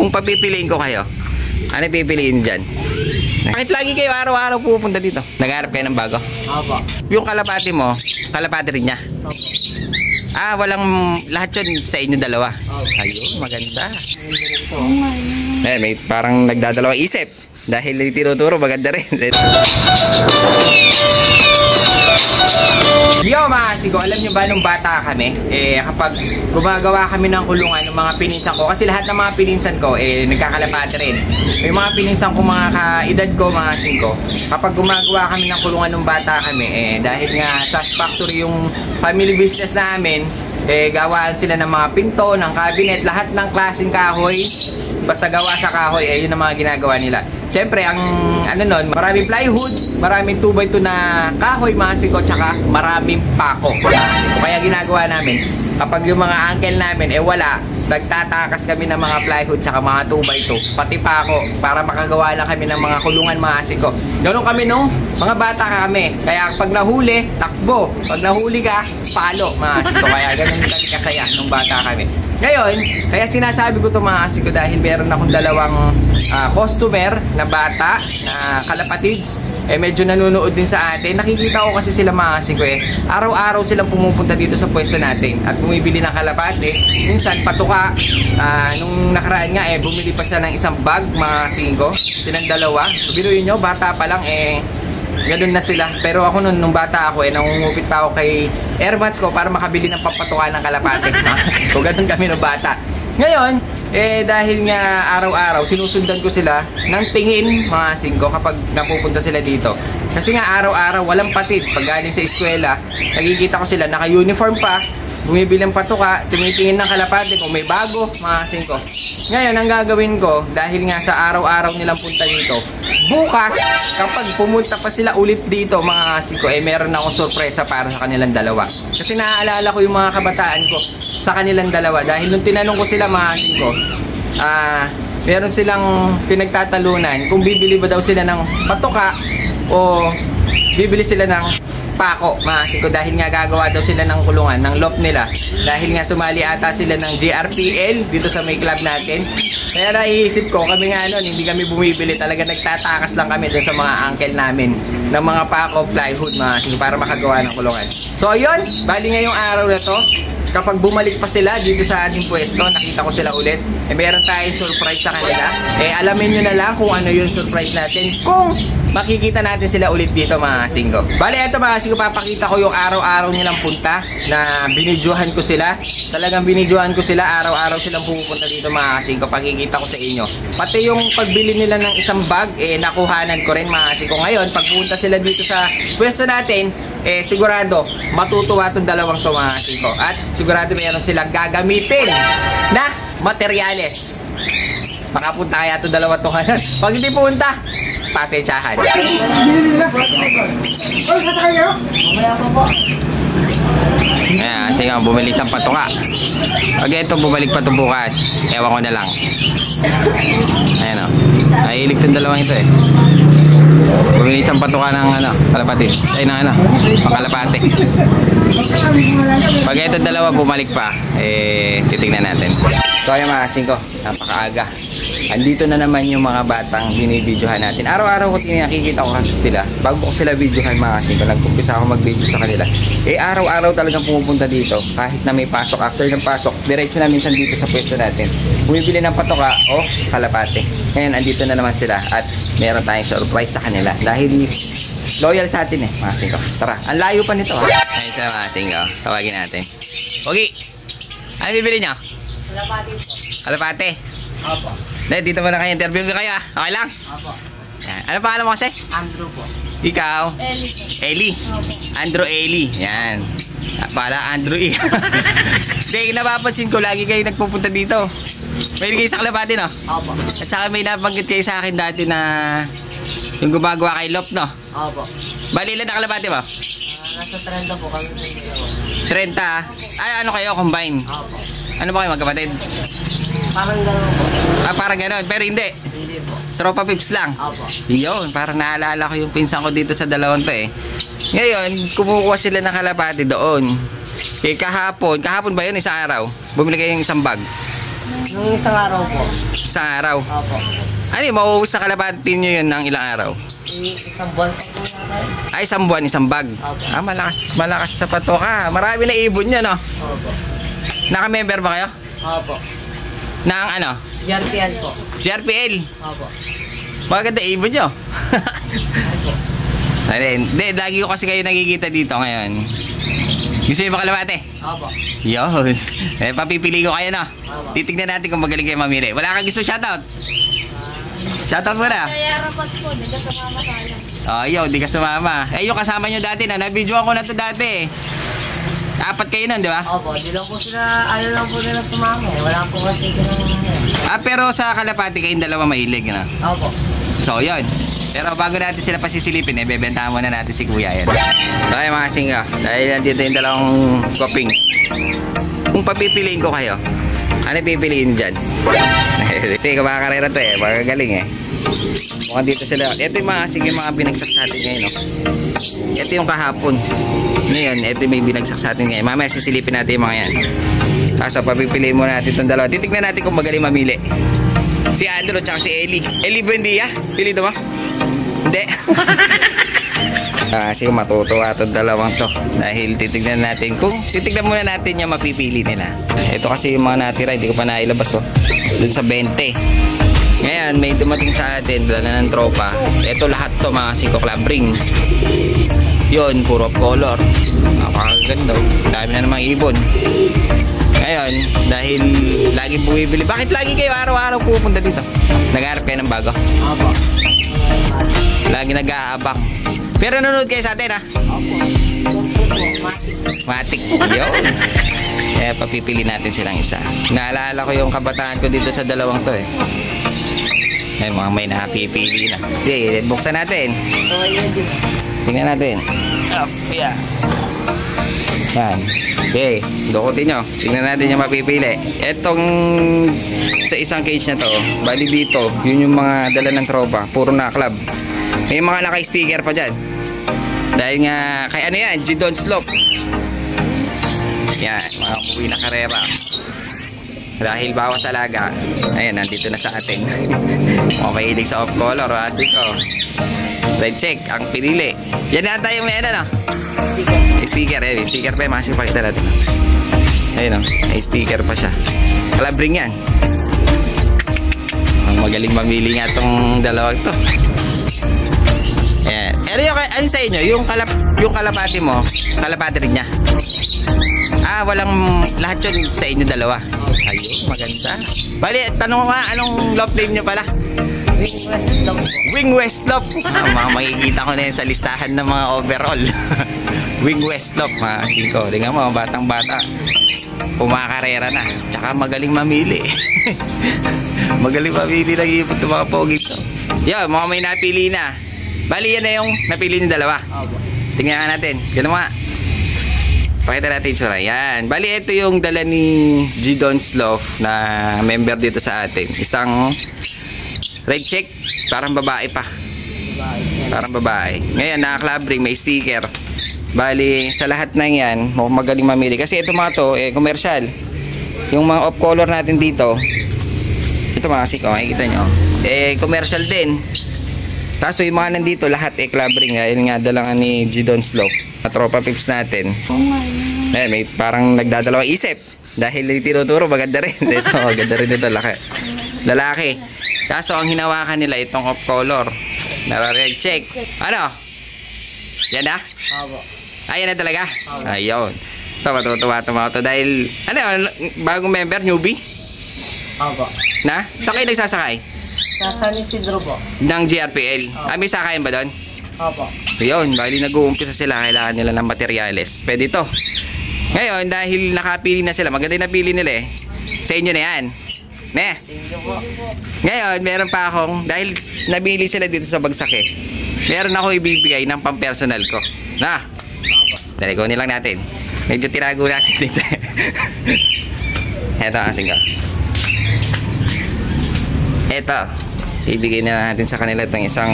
Kung papipiliin ko kayo, ano pipiliin dyan? Bakit lagi kayo araw-araw pupunta dito? Nagharap kayo ng bago? Opo. Yung kalapati mo, kalapati rin niya? Opo. Walang lahat yun sa inyo dalawa? Ayun, maganda. May parang nagdadalawang isip. Dahil tinuturo, maganda rin. Yo mga asigo, alam nyo ba nung bata kami, kapag gumagawa kami ng kulungan ng mga pininsan ko, kasi lahat ng mga pininsan ko, nagkakalapati rin. May mga pininsan ko, mga kaedad ko, mga asing ko, kapag gumagawa kami ng kulungan ng bata kami, dahil nga sa factory yung family business namin, gawaan sila ng mga pinto, ng cabinet, lahat ng klaseng kahoy, basta gawa sa kahoy, yun ang mga ginagawa nila. Siyempre, ang ano nun, maraming plywood, maraming 2x2 na kahoy, mga siko, tsaka maraming pako. Kaya ginagawa namin, kapag yung mga uncle namin, wala, nagtatakas kami ng mga plywood tsaka mga 2x2, pati pako, para makagawa lang kami ng mga kulungan, mga siko. Ganun kami nung mga bata kami. Kaya pag nahuli, takbo. Pag nahuli ka, palo, mga siko. Kaya ganun kami kasaya nung bata kami. Ngayon, kaya sinasabi ko ito mga asiko dahil meron akong dalawang customer na bata, na kalapatids, medyo nanonood din sa atin. Nakikita ko kasi sila mga asiko araw-araw silang pumupunta dito sa pwesto natin at bumibili ng kalapate. Minsan patuka, nung nakaraan nga bumili pa siya ng isang bag, mga asiko, silang dalawa. So biruin nyo, bata pa lang ganun na sila. Pero ako nung bata ako nangungupit pa ako kay airmats ko para makabili ng papatuka ng kalapate. So ganun kami nung bata. Ngayon, dahil nga araw-araw sinusundan ko sila ng tingin, mga singko, kapag napupunta sila dito. Kasi nga araw-araw walang patid. Pag galing sa eskwela, nakikita ko sila naka-uniform pa, bumibili ng patuka, tumitingin ng kalapate kung may bago, mga singko. Ngayon, ang gagawin ko, dahil nga sa araw-araw nilang punta dito, bukas, kapag pumunta pa sila ulit dito, mga singko, meron akong sorpresa para sa kanilang dalawa. Kasi naaalala ko yung mga kabataan ko sa kanilang dalawa. Dahil nung tinanong ko sila, mga singko, meron silang pinagtatalunan kung bibili ba daw sila ng patuka o bibili sila ng pako, mga siko, dahil nga gagawa daw sila ng kulungan ng loft nila, dahil nga sumali ata sila ng JRPL dito sa may club natin. Kaya naiisip ko, kami nga hindi kami bumibili, talaga nagtatakas lang kami doon sa mga uncle namin ng mga pako, plywood, mga siko, para makagawa ng kulungan. So ayun, bali ngayong araw na to, kapag bumalik pa sila dito sa ating pwesto, nakita ko sila ulit, meron tayong surprise sa kanila. Alamin nyo na lang kung ano yung surprise natin, kung makikita natin sila ulit dito, mga singko. Bale, ito mga singko, papakita ko yung araw-araw nilang punta na binidyohan ko sila. Talagang binidyohan ko sila, araw-araw silang pupunta dito, mga singko, pakikita ko sa inyo. Pati yung pagbili nila ng isang bag, nakuhanan ko rin, mga singko. Ngayon, pagpunta sila dito sa pwesto natin, sigurado matutuwa itong dalawang to, mga singko. At sigurado mayroon silang gagamitin na materyales. Makapunta kaya itong dalawa to ngayon. Pag hindi punta, pasensyahan. Ayan, sige, bumili isang patuka. Pag ito, bumalik pa ito bukas, ewan ko na lang. Ayan o. Nahilig itong dalawang ito Bumili isang patuka ng kalapati. Pangkalapati. Pag ito dalawa bumalik pa, titignan natin. So ayun mga singko, napakaaga. Andito na naman yung mga batang binibidyohan natin. Araw-araw ko nakikita ko kasi sila. Bago ko sila videohan, mga singko, nagkumpisa ako mag-video sa kanila. Araw-araw talagang pumupunta dito. Kahit na may pasok, after ng pasok, diretso na minsan dito sa pwesto natin. Bumibili ng patuka o kalapate. Ngayon, andito na naman sila at meron tayong surprise sa kanila. Dahil loyal sa atin mga singko. Tara, ang layo pa nito Ayun sa mga singko, tawagin natin. Okay, ano bibili nyo? Kalapate po. Kalapate? Opo. Dito mo na kayo, interview ko kayo Okay lang? Opo. Ano pangalan mo kasi? Andrew po. Ikaw? Eli po. Eli? Opo. Andrew Eli. Yan. Pala Andrew E. Hindi, napapansin ko lagi kayo nagpupunta dito. May kayo sa kalapate, no? Opo. At saka may nabanggit kayo sa akin dati na yung gumagawa kay Lop, no? Opo. Bali, ilan na kalapate mo? Nasa 30 po kami ng dalawa. 30? Ay, ano kayo? Combine? Opo. Ano ba kayo, magkapatid? Parang gano'n po. Parang gano'n. Pero hindi. Hindi po. Tropa pips lang. Opo. Yun, parang naalala ko yung pinsan ko dito sa dalawang to Ngayon, kumukuha sila ng kalapati doon. Kahapon ba yun, isang araw? Bumili kayo ng isang bag. Nung isang araw po. Isang araw. Opo. Ano yun, mauubos sa kalapati nyo yun ng ilang araw? Isang buwan po po natin. Ay, isang buwan, isang bag. Opo. Ah, malakas sa pato ka. Marami na ibon nyo, no? Opo. Naka-member ba kayo? Opo. Ng ano? JRPL po. JRPL. Opo. Maganda ibon nyo. Opo. Ayun, hindi, lagi ko kasi kayo nakikita dito ngayon. Gusto nyo ba kalapate? Opo. Yun. Eh, papipili ko kayo, no? Opo. Titignan natin kung magaling kayo mamili. Wala kang gusto shoutout? Shoutout mo na. Kaya rapat po, di ka sumama tayo. Oh, yo, di ka sumama. Eh, yung kasama nyo dati na, nabidyoan ko na to dati. 4 kayo nun, di ba? Opo. Di lang po sila, ayaw lang po nila sumama eh. Wala po kasi kinang Ah, pero sa kalapati kayong dalawa mahilig, na. Opo. So, yun. Pero bago natin sila pasisilipin, eh, bebentahan muna natin si Kuya. Yan. Okay, mga singa. Dahil nandito yung dalawang koping. Kung papipiliin ko kayo, ano pipiliin dyan? Kasi kumakarera to eh. Magagaling eh. Mukhang dito sila. Ito yung mga binagsak sa atin ngayon. No? Ito yung kahapon. Ngayon, ito yung may binagsak sa atin ngayon. Mamaya sisilipin natin yung mga yan. Kaso papipiliin muna natin itong dalawa. Titignan natin kung magaling mamili. Si Andrew at si Eli. Eli Buendia. Pili mo? Hindi. Kasi matutuwa itong dalawang to. Dahil titignan muna natin yung mapipili nila. Ito kasi yung mga natira. Hindi ko pa nailabas. Oh. Doon sa 20. Ngayon, may dumating sa atin. Dala ng tropa. Ito lahat to mga Siko Club Ring. Yun, puro color. Napakaganda. Dami na namang ibon. Ngayon, dahil lagi bumibili. Bakit lagi kayo araw-araw pupunta dito? Nag-aarap kayo ng bago? Opo. Lagi nag-aabang. Pero nanonood kayo sa atin, ha? Opo. Matik. Yun. Eh, papipili natin silang isa. Naalala ko yung kabataan ko dito sa dalawang to, eh. Ay, mga may nakapipili na. Okay, buksan natin. Tingnan natin. Yeah. Yan. Okay, dukutin nyo. Tingnan natin yung mapipili. Etong sa isang cage na to, bali dito, yun yung mga dala ng tropa. Puro na club. May mga naka-sticker pa dyan. Dahil nga, kay ano yan, G. Don Slope. Yan, mga umuwi na karera. Dahil bawas alaga, ayan, nandito na sa atin. Okay, hilig sa off-color, Siko. Red check, ang pinili. Yan na tayo may ano, no? Sticker. Sticker pa yung makasipakita natin. Ayun, no? May sticker pa siya. Kalabring yan. Ang magaling mamili nga itong dalawang to. Ayan. Ano sa inyo? Yung kalapati mo, kalapati rin niya. Ah, walang lahat yun sa inyo dalawa. Ayun, maganda. Bali, tanong ko nga, anong love name nyo pala? Wing Westlop po. Wing Westlop. Mga makikita ko na yun sa listahan ng mga overall. Wing Westlop, mga Siko. Tingnan mo, batang-bata. Pumakarera na. Tsaka magaling mamili. Magaling mamili ng ipot ng mga pogi ko. Yan, mga may napili na. Bali, yan na yung napili ng dalawa. Opo. Tingnan nga natin. Ganun nga. Pakita natin yung tsura. Yan. Bali, ito yung dala ni G. Don Slope na member dito sa atin. Isang red check. Parang babae pa. Parang babae. Ngayon, naka-club ring. May sticker. Bali, sa lahat na yan, magaling mamili. Kasi ito mga to, commercial. Yung mga off-color natin dito, ito mga Siko, makikita nyo. Commercial din. Kaso yung mga nandito, lahat club ring. Ayun nga, dalangan ni G. Don Slope. Tropa pips natin. May parang nagdadalawang isip. Dahil tinuturo, maganda rin. Ito, maganda rin ito, lalaki. Kaso ang hinawakan nila itong off color. Nara-red check. Ano? Yan na? Opo. Ayan na talaga? Ayun. Ito, matutuwa ito. Dahil, ano, bagong member, newbie? Opo. Na? Saan kayo nagsasakay? Sa San Isidro po. Ng GRPL. May sakayan ba doon? Opo. Yun, bali nag-uumpisa sila, kailangan nila ng materyales. Pwede ito. Ngayon, dahil nakapili na sila, maganda yung napili nila eh. Sa inyo na yan. Ne? Thank you po. Ngayon, meron pa akong, dahil nabili sila dito sa bagsak eh, meron ako ibibigay ng pampersonal ko. Na? Dali, kunin lang natin. Medyo tirago natin dito. Eto, asing ka. Eto, ibigay na natin sa kanila itong isang.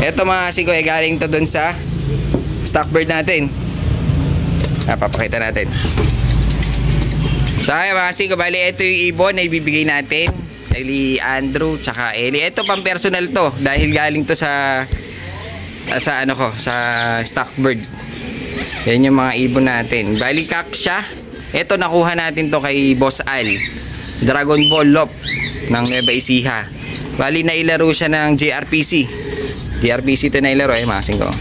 Eto mga Siko, galing to dun sa stock bird natin. Papakita natin. So ayun mga singko, bali ito yung ibon na ibibigay natin kay Andrew tsaka Eli. Ito pang personal to dahil galing to sa stock bird. Yan yung mga ibon natin. Bali kak siya. Ito nakuha natin to kay Boss Al. Dragon Ball Lop ng Nueva Ecija. Bali nailaro siya ng JRPC. JRPC ito nailaro mga singko.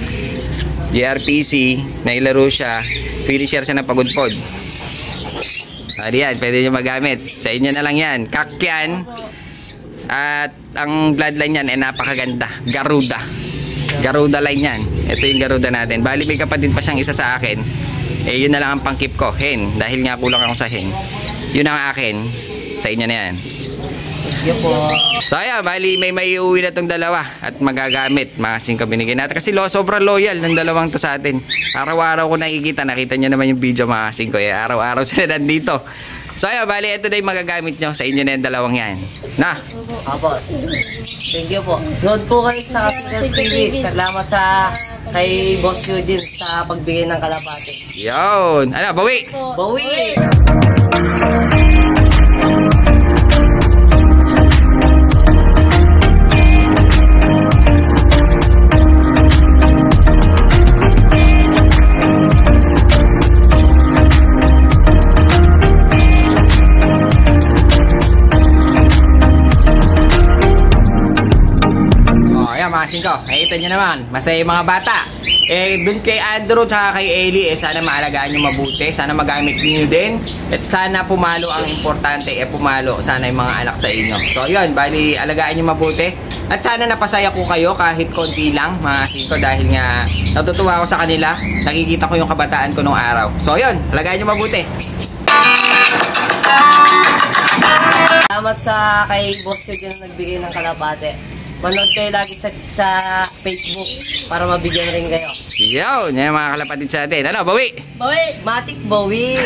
JRPC nailaro siya. Finisher siya ng pagudpod. Yan, pwede nyo magamit. Sa inyo na lang yan. Kak yan. At ang bloodline yan ay napakaganda. Garuda. Garuda line yan. Ito yung Garuda natin. Bali may kapatid pa siyang isa sa akin. Eh yun na lang ang pangkip ko. Hen. Dahil nga kulang ako sa hen. Yun ang akin. Sa inyo na yan. Yun po. So ayan, bali may uwi na tong dalawa at magagamit. Mga singko binigay natin. Kasi sobrang loyal ng dalawang to sa atin. Araw-araw ko nakikita nyo naman yung video mga singko. Araw-araw sila nandito. So ayan, bali ito na yung magagamit nyo. Sa inyo na yung dalawang yan. Na? Apo. Thank you po. Nood po kayo sa Kasinat TV. Salamat kay Boss Eugene sa pagbigay ng kalapate. Yun. Ano, bawi! Bawi! Mga singko, nakita nyo naman, masaya yung mga bata. Dun kay Andrew tsaka kay Eli, sana maalagaan nyo mabuti, sana magamit nyo din, at sana pumalo ang importante, pumalo sana yung mga anak sa inyo. So yun, bali alagaan nyo mabuti, at sana napasaya ko kayo kahit konti lang mga singko, dahil nga natutuwa ako sa kanila, nakikita ko yung kabataan ko nung araw. So yun, alagaan nyo mabuti. Salamat kay Boss Eugene na nagbigay ng kalapate. Manood kayo lagi sa Facebook para mabigyan rin kayo. Yun, yan mga kalapatid sa atin. Ano, bawi? Bawi! Matik bawi!